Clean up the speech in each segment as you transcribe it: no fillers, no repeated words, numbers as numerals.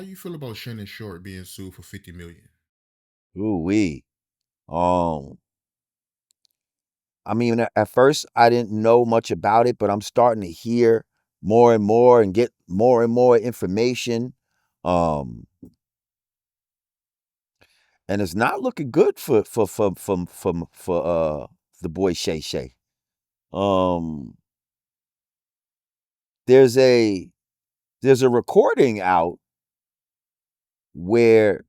how you feel about Shannon Sharpe being sued for 50 million? Ooh wee. Um, I mean, at first I didn't know much about it, but I'm starting to hear more and more and get more and more information. Um, and it's not looking good for the boy Shay Shay. Um, there's a there's a recording out where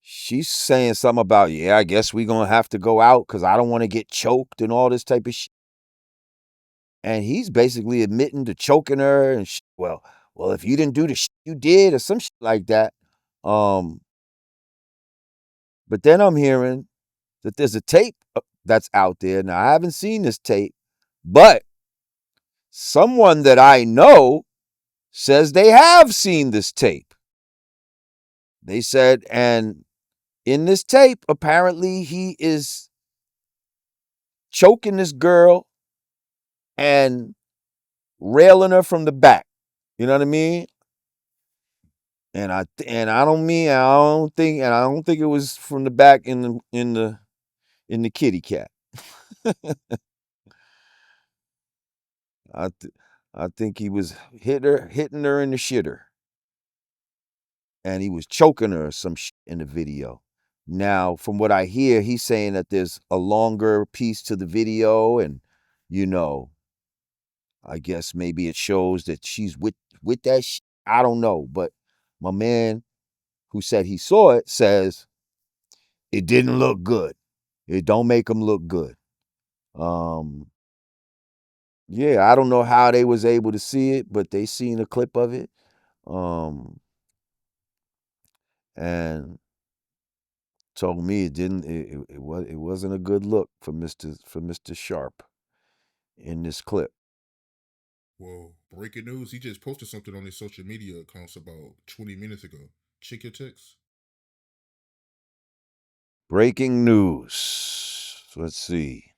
she's saying something about, yeah, I guess we gonna have to go out because I don't want to get choked and all this type of shit. And he's basically admitting to choking her and well, if you didn't do the shit you did or some shit like that. Um, but then I'm hearing that there's a tape that's out there. Now I haven't seen this tape, but someone that I know says they have seen this tape. They said, and in this tape, apparently he is choking this girl and railing her from the back. You know what I mean? And I don't think it was from the back in the kitty cat. I th- I think he was hitting her in the shitter, and he was choking her or some shit in the video. Now, from what I hear, he's saying that there's a longer piece to the video, and you know, I guess maybe it shows that she's with that. I don't know, but my man who said he saw it says it didn't look good. It don't make him look good. Um, yeah, I don't know how they was able to see it, but they seen a clip of it. Um, and told me it didn't. It wasn't a good look for Mister Sharp in this clip. Well, breaking news, he just posted something on his social media accounts about 20 minutes ago. Check your text. Breaking news. Let's see.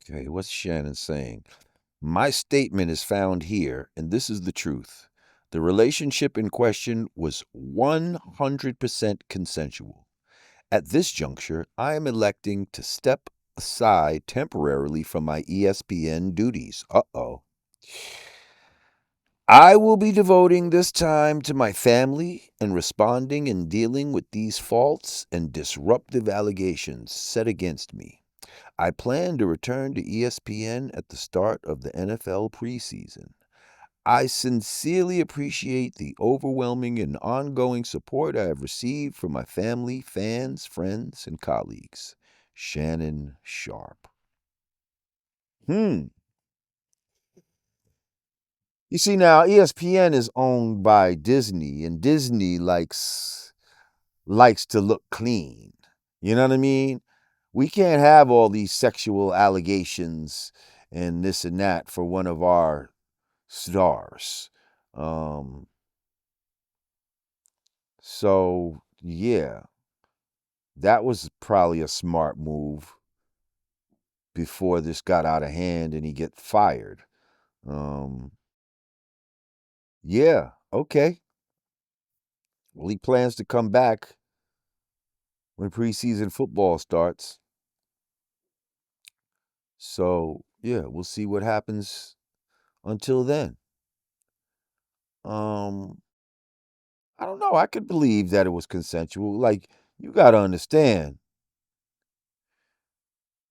Okay, what's Shannon saying? My statement is found here, and this is the truth. The relationship in question was 100% consensual. At this juncture, I am electing to step aside temporarily from my ESPN duties. Uh-oh. I will be devoting this time to my family and responding and dealing with these false and disruptive allegations set against me. I plan to return to ESPN at the start of the NFL preseason. I sincerely appreciate the overwhelming and ongoing support I have received from my family, fans, friends, and colleagues. Shannon Sharpe. Hmm. You see now, ESPN is owned by Disney, and Disney likes to look clean. You know what I mean? We can't have all these sexual allegations and this and that for one of our stars. Um, so yeah, that was probably a smart move before this got out of hand and he get fired. Um, yeah, okay. Well, he plans to come back when preseason football starts. So yeah, we'll see what happens until then. Um, I don't know. I could believe that it was consensual. Like, you gotta understand,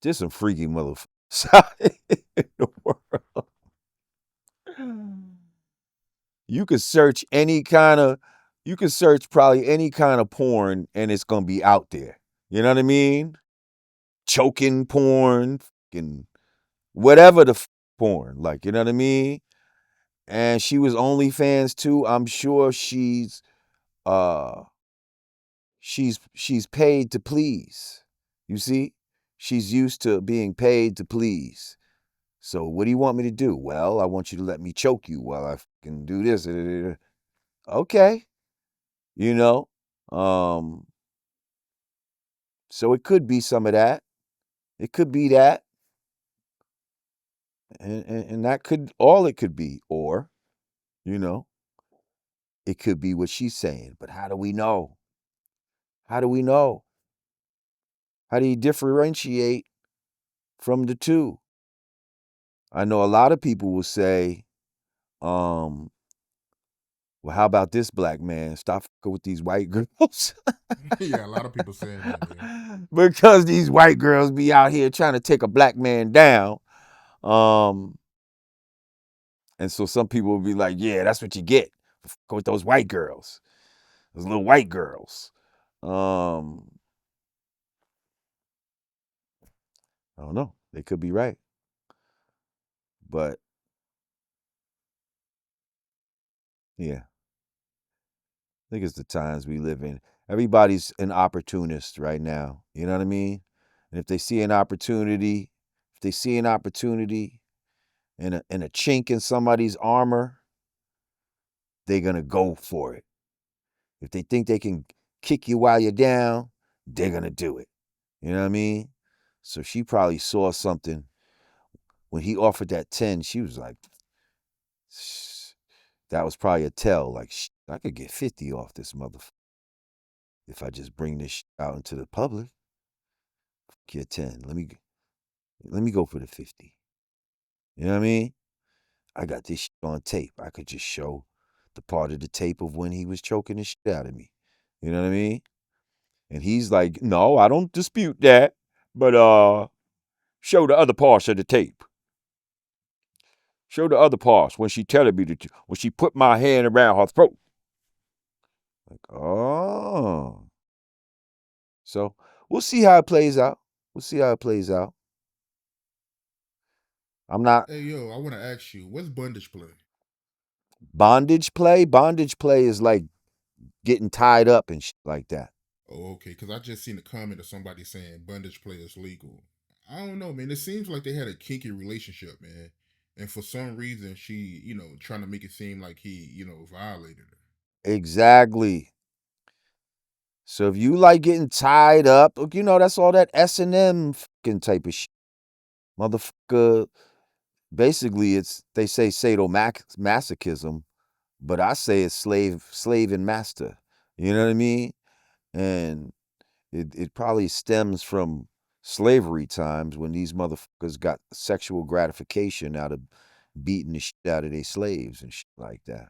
there's some freaky motherfuckers out in the world. You could search any kind of, you could search probably any kind of porn, and it's gonna be out there. You know what I mean? Choking porn, and whatever the porn, like, you know what I mean? And she was OnlyFans too. I'm sure uh she's paid to please. You see? She's used to being paid to please. So what do you want me to do? Well, I want you to let me choke you while I can do this. Okay. You know? Um, so it could be some of that. It could be that. And that could all it could be. Or, you know, it could be what she's saying. But how do we know? How do we know? How do you differentiate from the two? I know a lot of people will say, well, how about this black man? Stop fucking with these white girls. Yeah, a lot of people saying that, man. Because these white girls be out here trying to take a black man down. And so some people will be like, yeah, that's what you get with those white girls, those little white girls. I don't know. They could be right. But yeah, I think it's the times we live in. Everybody's an opportunist right now. You know what I mean? And if they see an opportunity, and a chink in somebody's armor, they're gonna go for it. If they think they can kick you while you're down, they're gonna do it. You know what I mean? So she probably saw something when he offered that 10. She was like, that was probably a tell. Like, I could get 50 off this motherfucker if I just bring this out into the public. Get 10. Let me go for the 50. You know what I mean? I got this shit on tape. I could just show the part of the tape of when he was choking the shit out of me. You know what I mean? And he's like, no, I don't dispute that. But show the other parts of the tape. Show the other parts when she telling me when she put my hand around her throat. Like, oh. So we'll see how it plays out. I'm not Hey, yo, I want to ask you, what's bondage play? bondage play. Bondage play is like getting tied up and shit like that. Oh, okay, because I just seen a comment of somebody saying bondage play is legal. I don't know, man. It seems like they had a kinky relationship, man. And for some reason, she, trying to make it seem like he, violated her. Exactly. So if you like getting tied up, that's all that S&M fucking type of shit. Motherfucker, basically they say sadomasochism, but I say it's slave and master. You know what I mean? And it probably stems from slavery times when these motherfuckers got sexual gratification out of beating the shit out of their slaves and shit like that.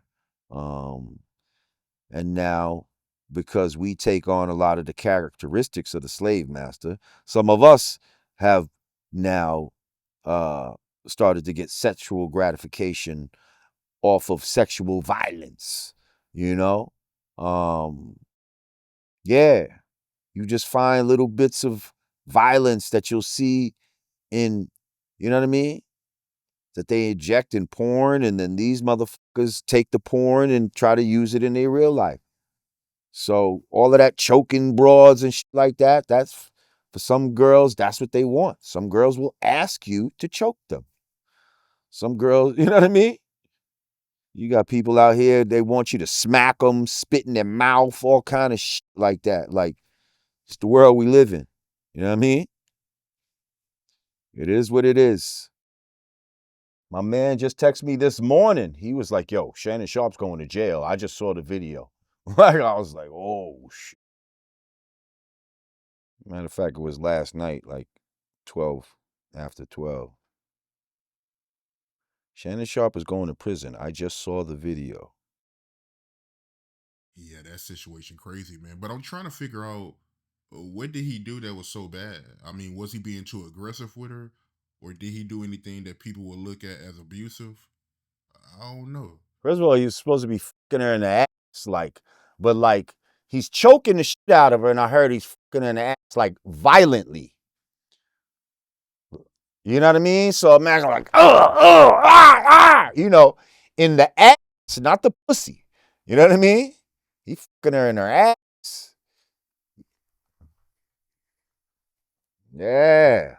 And now, because we take on a lot of the characteristics of the slave master, some of us have now started to get sexual gratification off of sexual violence, you know? Um, yeah, you just find little bits of violence that you'll see in, you know what I mean? That they inject in porn, and then these motherfuckers take the porn and try to use it in their real life. So all of that choking broads and shit like that, that's for some girls, that's what they want. Some girls will ask you to choke them. Some girls, you know what I mean? You got people out here, they want you to smack them, spit in their mouth, all kind of shit like that. Like, it's the world we live in. You know what I mean? It is what it is. My man just texted me this morning. He was like, yo, Shannon Sharpe's going to jail. I just saw the video. Like, I was like, oh, shit. Matter of fact, it was last night, like 12, after 12. Shannon Sharpe is going to prison. I just saw the video. Yeah, that situation crazy, man. But I'm trying to figure out what did he do that was so bad? I mean, was he being too aggressive with her? Or did he do anything that people would look at as abusive? I don't know. First of all, he was supposed to be fucking her in the ass, but he's choking the shit out of her, and I heard he's fucking her in the ass, like, violently. You know what I mean? So imagine like, in the ass, not the pussy. You know what I mean? He fucking her in her ass. Yeah.